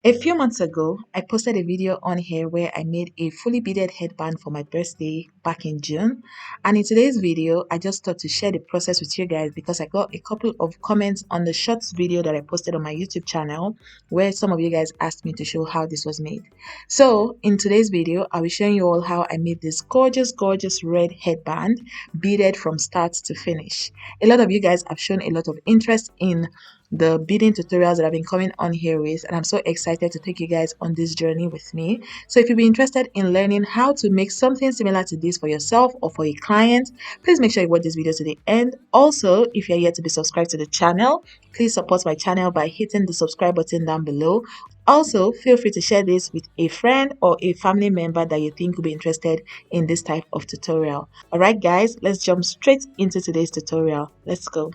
A few months ago, I posted a video on here where I made a fully beaded headband for my birthday back in June. And in today's video, I just thought to share the process with you guys because I got a couple of comments on the shorts video that I posted on my YouTube channel where some of you guys asked me to show how this was made. So in today's video, I'll be showing you all how I made this gorgeous red headband beaded from start to finish. A lot of you guys have shown a lot of interest in the beading tutorials that I've been coming on here with, and I'm so excited to take you guys on this journey with me. So if you'd be interested in learning how to make something similar to this for yourself or for a client, please make sure you watch this video to the end. Also, if you're yet to be subscribed to the channel, please support my channel by hitting the subscribe button down below. Also, feel free to share this with a friend or a family member that you think will be interested in this type of tutorial. Alright guys, let's jump straight into today's tutorial. Let's go.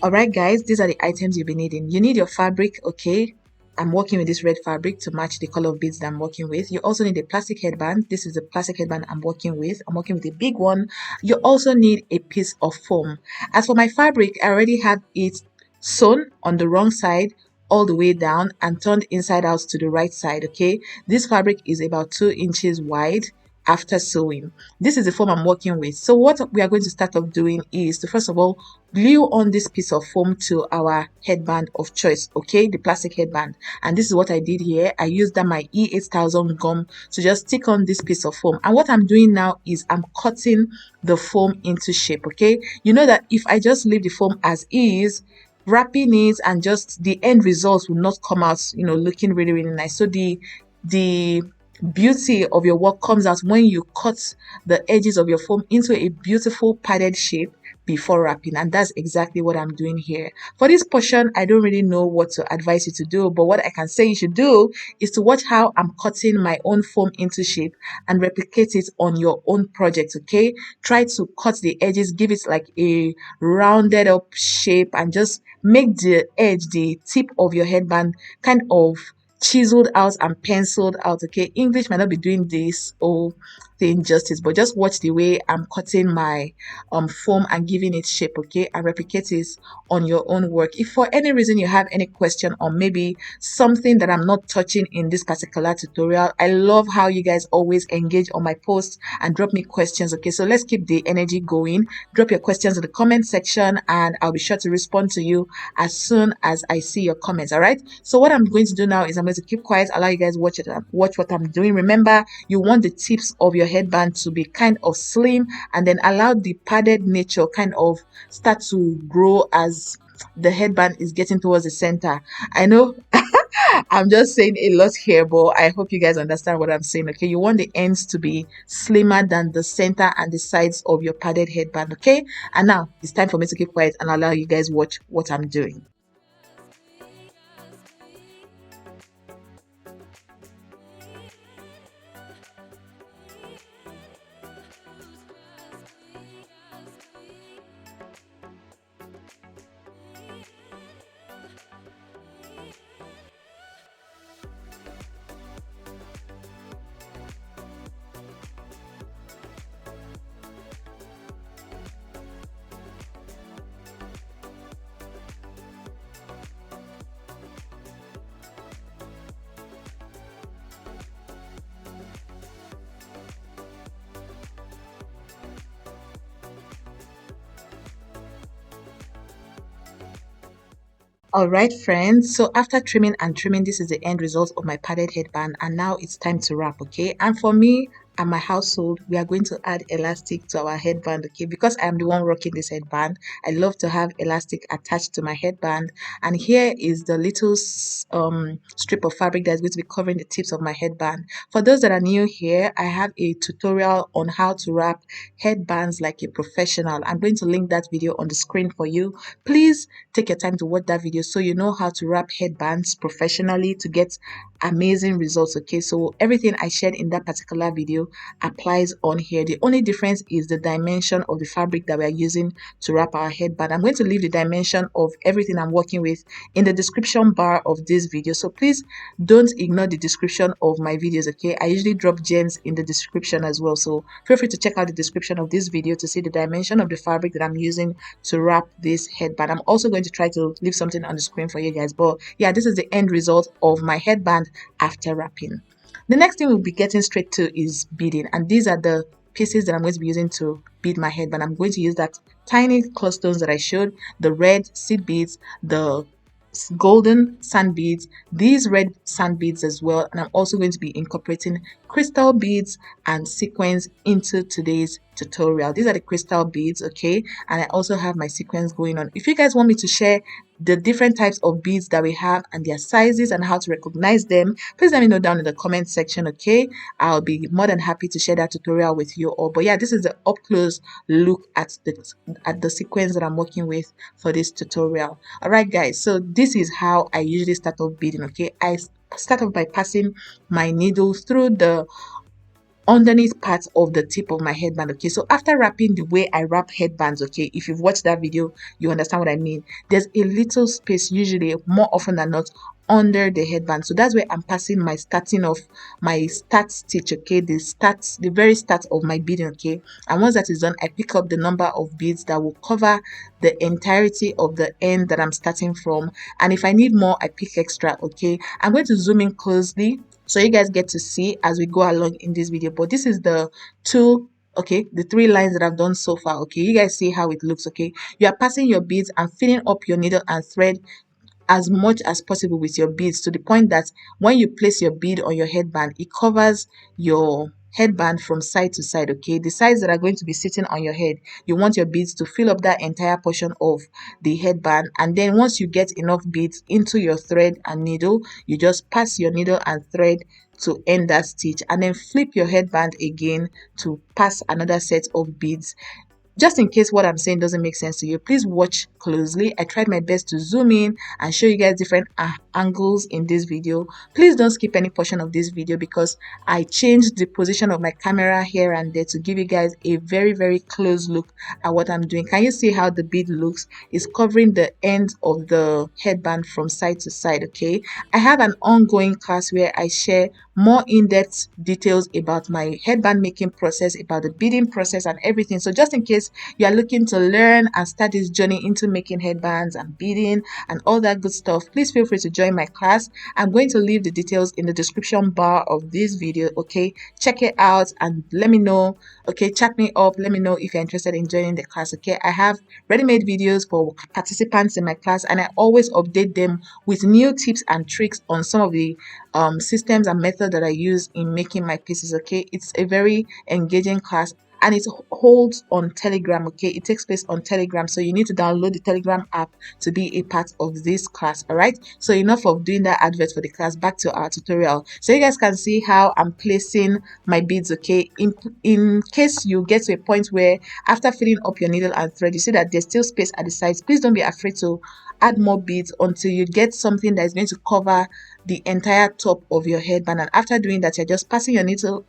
Alright guys, these are the items you'll be needing. You need your fabric, okay? I'm working with this red fabric to match the color of beads that I'm working with. You also need a plastic headband. This is the plastic headband I'm working with. I'm working with a big one. You also need a piece of foam. As for my fabric, I already have it sewn on the wrong side all the way down and turned inside out to the right side, okay? This fabric is about 2 inches wide after sewing. This is the foam I'm working with. So what we are going to start off doing is to first of all glue on this piece of foam to our headband of choice, okay, the plastic headband. And this is what I did here. I used my E8000 gum to just stick on this piece of foam. And what I'm doing now is I'm cutting the foam into shape, okay? You know that if I just leave the foam as is, wrapping it and just the end results will not come out, you know, looking really nice. So the beauty of your work comes out when you cut the edges of your foam into a beautiful padded shape before wrapping, and that's exactly what I'm doing here. For this portion, I don't really know what to advise you to do, but what I can say you should do is to watch how I'm cutting my own foam into shape and replicate it on your own project, okay? Try to cut the edges, give it like a rounded up shape, and just make the edge, the tip of your headband kind of chiseled out and penciled out, okay? English might not be doing this whole thing justice, but just watch the way I'm cutting my foam and giving it shape, okay? And replicate it on your own work. If for any reason you have any question or maybe something that I'm not touching in this particular tutorial, I love how you guys always engage on my posts and drop me questions, okay? So let's keep the energy going. Drop your questions in the comment section and I'll be sure to respond to you as soon as I see your comments. All right, so what I'm going to do now is I'm going to keep quiet, allow you guys watch what I'm doing. Remember, you want the tips of your headband to be kind of slim and then allow the padded nature kind of start to grow as the headband is getting towards the center. I know I'm just saying a lot here, but I hope you guys understand what I'm saying, okay? You want the ends to be slimmer than the center and the sides of your padded headband, okay? And now it's time for me to keep quiet and allow you guys watch what I'm doing. All right, friends. So after trimming and trimming, this is the end result of my padded headband. And now it's time to wrap, okay? And for me and my household, we are going to add elastic to our headband, okay? Because I'm the one rocking this headband, I love to have elastic attached to my headband. And here is the little strip of fabric that's going to be covering the tips of my headband. For those that are new here, I have a tutorial on how to wrap headbands like a professional. I'm going to link that video on the screen for you. Please take your time to watch that video so you know how to wrap headbands professionally to get amazing results, okay? So everything I shared in that particular video video applies on here. The only difference is the dimension of the fabric that we are using to wrap our headband. I'm going to leave the dimension of everything I'm working with in the description bar of this video, so please don't ignore the description of my videos. Okay, I usually drop gems in the description as well, so feel free to check out the description of this video to see the dimension of the fabric that I'm using to wrap this headband. I'm also going to try to leave something on the screen for you guys, but yeah, this is the end result of my headband after wrapping. The next thing we'll be getting straight to is beading, and these are the pieces that I'm going to be using to bead my headband. I'm going to use that tiny cloth stones that I showed, the red seed beads, the golden sand beads, these red sand beads as well, and I'm also going to be incorporating crystal beads and sequins into today's tutorial. These are the crystal beads, okay, and I also have my sequins going on. If you guys want me to share the different types of beads that we have and their sizes and how to recognize them, please let me know down in the comment section, okay? I'll be more than happy to share that tutorial with you all. But yeah, this is the up close look at the sequence that I'm working with for this tutorial. All right guys, so this is how I usually start off beading, okay? I start off by passing my needle through the underneath part of the tip of my headband, okay? So after wrapping, the way I wrap headbands, okay, if you've watched that video, you understand what I mean. There's a little space, usually more often than not, under the headband, so that's where I'm passing my starting of my start stitch, okay, the very start of my beading, okay. And once that is done, I pick up the number of beads that will cover the entirety of the end that I'm starting from, and if I need more, I pick extra, okay. I'm going to zoom in closely so you guys get to see as we go along in this video, but this is the the 3 lines that I've done so far, okay. You guys see how it looks, okay. You are passing your beads and filling up your needle and thread as much as possible with your beads, to the point that when you place your bead on your headband, it covers your headband from side to side, okay. The sides that are going to be sitting on your head, you want your beads to fill up that entire portion of the headband, and then once you get enough beads into your thread and needle, you just pass your needle and thread to end that stitch, and then flip your headband again to pass another set of beads. Just in case what I'm saying doesn't make sense to you, please watch closely. I tried my best to zoom in and show you guys different angles in this video. Please don't skip any portion of this video because I changed the position of my camera here and there to give you guys a very close look at what I'm doing. Can you see how the bead looks? It's covering the end of the headband from side to side, okay. I have an ongoing class where I share more in-depth details about my headband making process, about the beading process and everything. So just in case you are looking to learn and start this journey into making headbands and beading and all that good stuff, please feel free to join my class. I'm going to leave the details in the description bar of this video, okay. Check it out and let me know, okay. Chat me up, let me know if you're interested in joining the class, okay. I have ready-made videos for participants in my class, and I always update them with new tips and tricks on some of the systems and methods that I use in making my pieces, okay. It's a very engaging class, and it holds on Telegram, okay. It takes place on Telegram, so you need to download the Telegram app to be a part of this class. All right, so enough of doing that advert for the class, back to our tutorial. So you guys can see how I'm placing my beads, okay. In case you get to a point where after filling up your needle and thread, you see that there's still space at the sides, please don't be afraid to add more beads until you get something that is going to cover the entire top of your headband. And after doing that, you're just passing your needle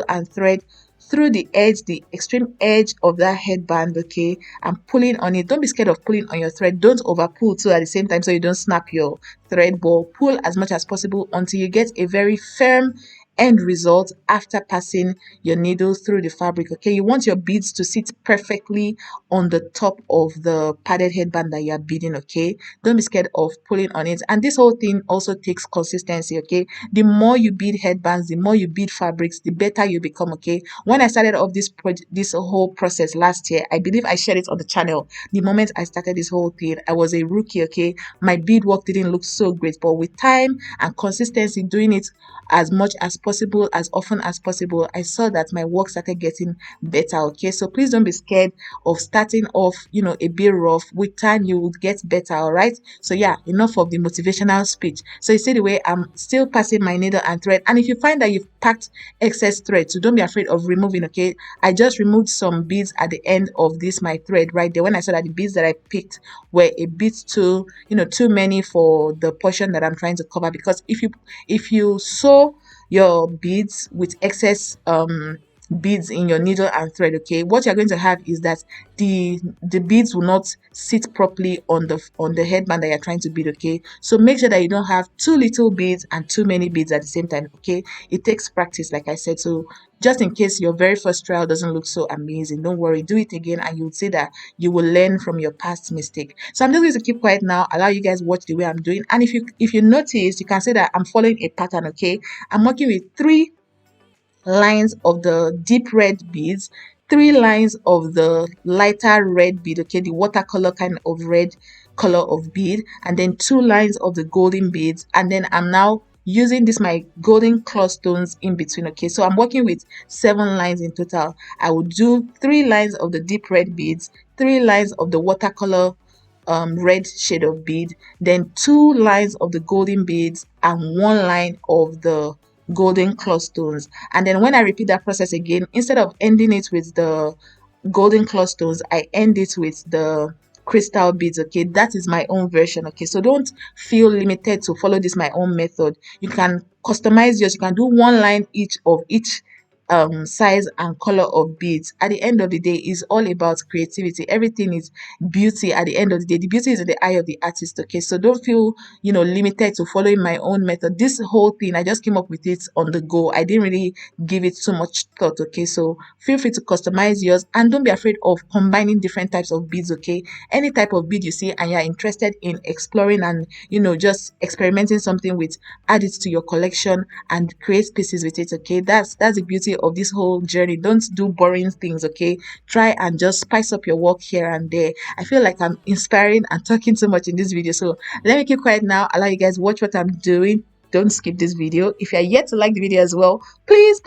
and thread through the edge, the extreme edge of that headband, okay, and pulling on it. Don't be scared of pulling on your thread. Don't over pull too at the same time so you don't snap your thread, but pull as much as possible until you get a very firm end result after passing your needle through the fabric, okay. You want your beads to sit perfectly on the top of the padded headband that you are beading, okay. Don't be scared of pulling on it, and this whole thing also takes consistency, okay. The more you bead headbands, the more you bead fabrics, the better you become, okay. When I started off this whole process last year, I believe I shared it on the channel. The moment I started this whole thing, I was a rookie, okay. My bead work didn't look so great, but with time and consistency, doing it as much as possible, as often as possible, I saw that my work started getting better, okay. So please don't be scared of starting off, you know, a bit rough. With time you will get better. All right, so yeah, enough of the motivational speech. So you see the way I'm still passing my needle and thread, and if you find that you've packed excess thread, so don't be afraid of removing, okay. I just removed some beads at the end of this my thread right there when I saw that the beads that I picked were a bit too, you know, too many for the portion that I'm trying to cover, because if you sew your beads with excess beads in your needle and thread, okay, what you're going to have is that the beads will not sit properly on the headband that you're trying to bead, okay. So make sure that you don't have too little beads and too many beads at the same time, okay. It takes practice, like I said. So just in case your very first trial doesn't look so amazing, don't worry, do it again and you'll see that you will learn from your past mistake. So I'm just going to keep quiet now, allow you guys watch the way I'm doing. And if you notice, you can see that I'm following a pattern, okay. I'm working with 3 lines of the deep red beads, 3 lines of the lighter red bead, okay, the watercolor kind of red color of bead, and then 2 lines of the golden beads. And then I'm now using this my golden claw stones in between, okay. So I'm working with 7 lines in total. I will do 3 lines of the deep red beads, 3 lines of the watercolor red shade of bead, then 2 lines of the golden beads and 1 line of the golden claw stones. And then when I repeat that process again, instead of ending it with the golden claw stones, I end it with the crystal beads, okay. That is my own version, okay. So don't feel limited to follow this my own method. You can customize yours. You can do 1 line each of each size and color of beads. At the end of the day, is all about creativity. Everything is beauty. At the end of the day, the beauty is in the eye of the artist, okay. So don't feel limited to following my own method. This whole thing, I just came up with it on the go. I didn't really give it so much thought, okay. So feel free to customize yours and don't be afraid of combining different types of beads, okay. Any type of bead you see and you're interested in exploring and just experimenting something with, add it to your collection and create pieces with it, okay. That's the beauty of this whole journey. Don't do boring things, okay. Try and just spice up your work here and there. I feel like I'm inspiring and talking too much in this video, so let me keep quiet now, allow you guys watch what I'm doing. Don't skip this video. If you're yet to like the video as well, please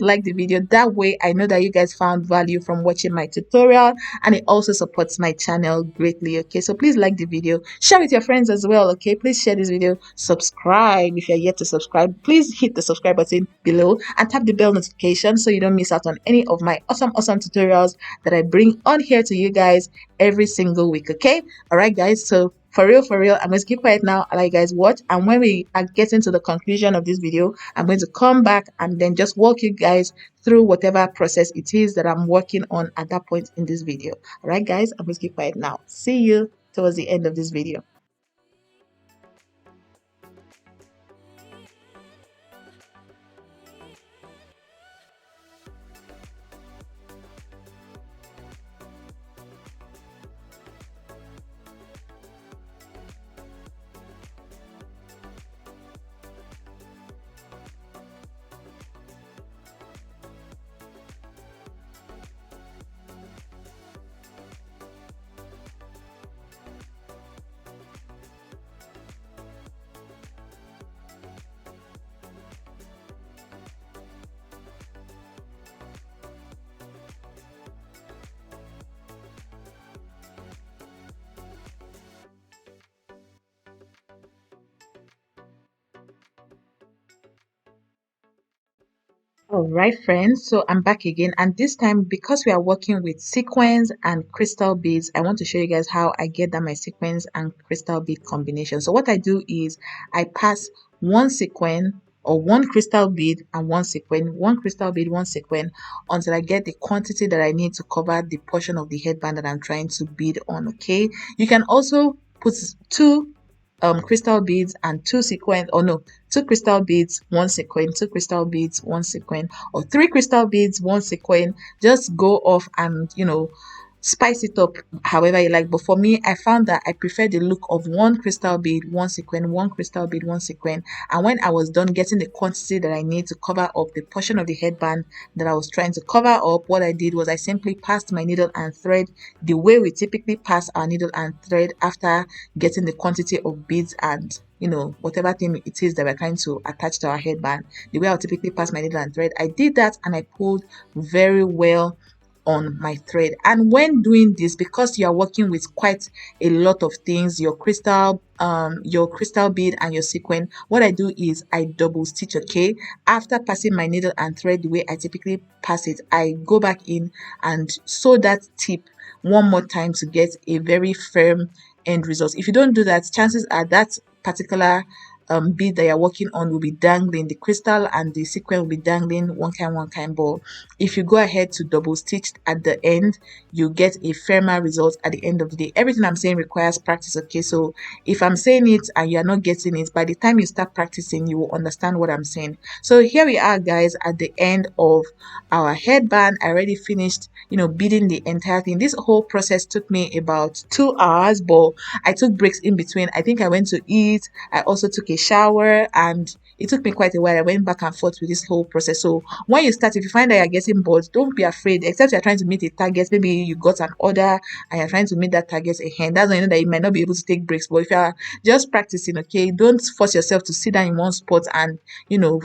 like the video. That way I know that you guys found value from watching my tutorial, and it also supports my channel greatly, okay. So please like the video, share with your friends as well, okay. Please share this video, subscribe if you're yet to subscribe. Please hit the subscribe button below and tap the bell notification so you don't miss out on any of my awesome tutorials that I bring on here to you guys every single week, okay. All right guys, so for real, I'm going to keep quiet now. I'll let you guys watch, and when we are getting to the conclusion of this video, I'm going to come back and then just walk you guys through whatever process it is that I'm working on at that point in this video. All right guys, I'm going to keep quiet now. See you towards the end of this video. All right, friends, so I'm back again, and this time, because we are working with sequins and crystal beads, I want to show you guys how I get that my sequins and crystal bead combination. So what I do is I pass one sequin or one crystal bead and one crystal bead, one sequin, until I get the quantity that I need to cover the portion of the headband that I'm trying to bead on, okay. You can also put two crystal beads and two sequin, or no, two crystal beads, one sequin, two crystal beads, one sequin, or three crystal beads, one sequin. Just go off and spice it up however you like. But for me, I found that I prefer the look of one crystal bead, one sequin, one crystal bead, one sequin. And when I was done getting the quantity that I need to cover up the portion of the headband that I was trying to cover up, what I did was I simply passed my needle and thread the way we typically pass our needle and thread after getting the quantity of beads and whatever thing it is that we're trying to attach to our headband. The way I typically pass my needle and thread, I did that and I pulled very well on my thread. And when doing this, because you are working with quite a lot of things, your crystal bead and your sequin, what I do is I double stitch, okay. After passing my needle and thread the way I typically pass it, I go back in and sew that tip one more time to get a very firm end result. If you don't do that, chances are that particular bead that you're working on will be dangling, the crystal and the sequin will be dangling one kind. But if you go ahead to double stitch at the end, you get a firmer result at the end of the day. Everything I'm saying requires practice, okay? So if I'm saying it and you're not getting it, by the time you start practicing, you will understand what I'm saying. So here we are, guys, at the end of our headband. I already finished, beading the entire thing. This whole process took me about 2 hours, but I took breaks in between. I think I went to eat, I also took a shower, and it took me quite a while. I went back and forth with this whole process. So when you start, if you find that you're getting bored, don't be afraid, except you're trying to meet a target. Maybe you got an order and you're trying to meet that target ahead. That's when you know that you might not be able to take breaks. But if you're just practicing, okay, don't force yourself to sit down in one spot and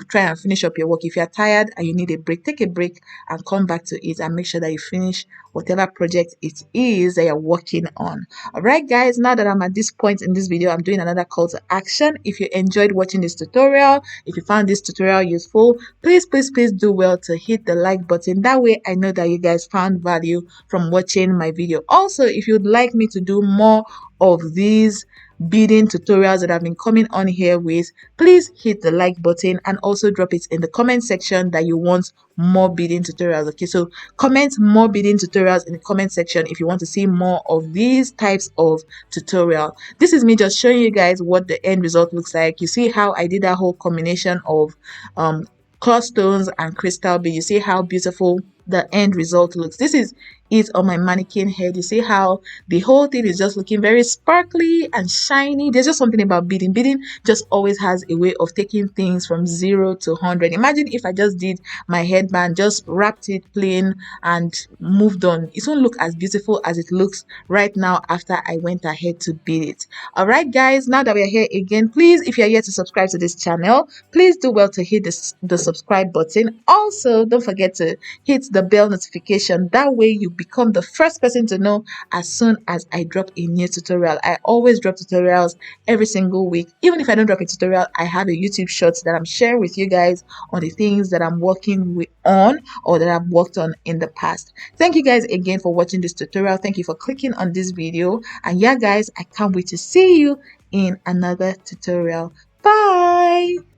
try and finish up your work. If you're tired and you need a break, take a break and come back to it, and make sure that you finish whatever project it is that you're working on. All right, guys, now that I'm at this point in this video, I'm doing another call to action. If you enjoyed watching this tutorial, if you found this tutorial useful, please do well to hit the like button. That way I know that you guys found value from watching my video. Also, if you'd like me to do more of these beading tutorials that I've been coming on here with, please hit the like button and also drop it in the comment section that you want more beading tutorials. Okay, so comment more beading tutorials in the comment section if you want to see more of these types of tutorial. This is me just showing you guys what the end result looks like. You see how I did that whole combination of cross stones and crystal bead. You see how beautiful the end result looks. This is it on my mannequin head. You see how the whole thing is just looking very sparkly and shiny. There's just something about beading. Beading just always has a way of taking things from 0 to 100. Imagine if I just did my headband, just wrapped it plain and moved on. It won't look as beautiful as it looks right now after I went ahead to bead it. All right, guys, now that we're here again, please, if you're yet to subscribe to this channel, please do well to hit the subscribe button. Also, don't forget to hit the bell notification. That way you become the first person to know as soon as I drop a new tutorial. I always drop tutorials every single week. Even if I don't drop a tutorial, I have a YouTube shorts that I'm sharing with you guys on the things that I'm working on or that I've worked on in the past. Thank you guys again for watching this tutorial. Thank you for clicking on this video. And yeah, guys, I can't wait to see you in another tutorial. Bye.